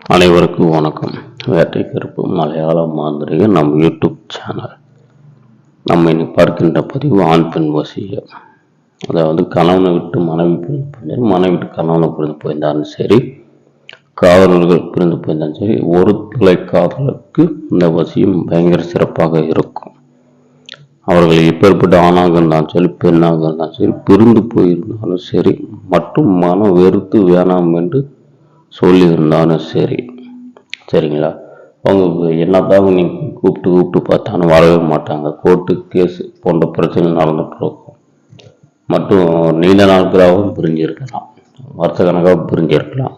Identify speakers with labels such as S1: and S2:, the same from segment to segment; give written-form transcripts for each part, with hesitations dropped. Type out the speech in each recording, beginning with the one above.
S1: அனைவருக்கும் வணக்கம். வேட்டை கருப்பு மலையாள மாந்திரிகம் நம் யூடியூப் சேனல். நம்ம இன்னைக்கு பார்க்கின்ற பதிவு ஆண் பெண் வசியம். அதாவது கணவனை விட்டு மனைவி பிரிந்து போயிருந்தாலும், மனைவி விட்டு கணவனை பிரிந்து போயிருந்தாலும் சரி, காதலர்கள் பிரிந்து போயிருந்தாலும் சரி, ஒரு தலை காதலுக்கு இந்த வசியம் பயங்கர சிறப்பாக இருக்கும். அவர்கள் எப்பேற்பட்ட ஆணாக இருந்தாலும் சரி, பெண்ணாக இருந்தாலும் சரி, பிரிந்து போயிருந்தாலும் சரி, மற்றும் மனம் வெறுத்து வேணாம் என்று சொல்லியிருந்தாலும் சரி, சரிங்களா, அவங்க என்னதான் நீ கூப்பிட்டு பார்த்தாலும் வரவே மாட்டாங்க. கோர்ட்டு கேஸ் போன்ற பிரச்சனை நடந்துட்டு இருக்கும். மற்றும் நீண்ட நாட்களாகவும் பிரிஞ்சிருக்கலாம், வருஷ கணக்காக பிரிஞ்சிருக்கலாம்.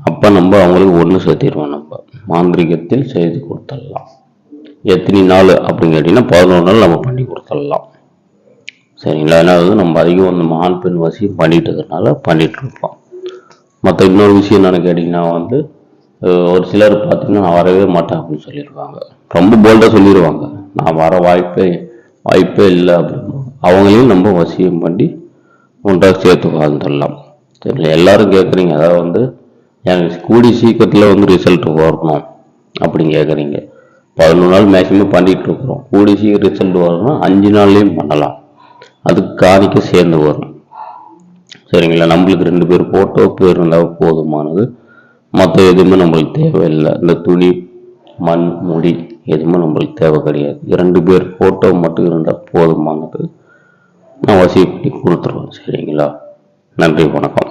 S1: அப்போ நம்ம அவங்களுக்கு ஒன்று சேர்த்திடுவோம். நம்ம மாந்திரிகத்தில் செய்து கொடுத்துடலாம். எத்தனை நாள் அப்படின்னு கேட்டிங்கன்னா 11 நாள் நம்ம பண்ணி கொடுத்துடலாம். சரிங்களா. ஏன்னா நம்ம அதிகம் நம்ம ஆண் பெண் வசியம் பண்ணிட்டு இருக்கிறதுனால பண்ணிட்டு இருப்போம். மற்ற இன்னொரு விஷயம் என்னென்னு கேட்டிங்கன்னா ஒரு சிலர் பார்த்திங்கன்னா நான் வரவே மாட்டேன் அப்படின்னு சொல்லிடுவாங்க. ரொம்ப போல்டாக சொல்லிடுவாங்க, நான் வர வாய்ப்பே இல்லை அப்படின்னு. அவங்களையும் நம்ம வசியம் பண்ணி ஒன்றாக சேர்த்து வாழ்ந்துடலாம். சரி, எல்லாரும் கேட்குறீங்க, அதாவது எனக்கு கூடி சீக்கிரத்தில் ரிசல்ட் வரணும் அப்படின்னு கேட்குறீங்க. 11 நாள் மேக்ஸிமம் பண்ணிகிட்டு இருக்கிறோம். கூடி சீக்கிரம் ரிசல்ட் வரணும்னா 5 நாள்லேயும் பண்ணலாம். அதுக்கு காணிக்க சேர்ந்து வரும். சரிங்களா. நம்மளுக்கு 2 பேர் ஃபோட்டோ பேர் இருந்தால் போதுமானது. மற்ற எதுவுமே நம்மளுக்கு தேவையில்லை. இந்த துணி, மண், முடி எதுவுமே நம்மளுக்கு தேவை கிடையாது. 2 பேர் ஃபோட்டோ மட்டும் இருந்தால் போதுமானது. நான் வசியம் பண்ணி கொடுத்துருவேன். சரிங்களா. நன்றி, வணக்கம்.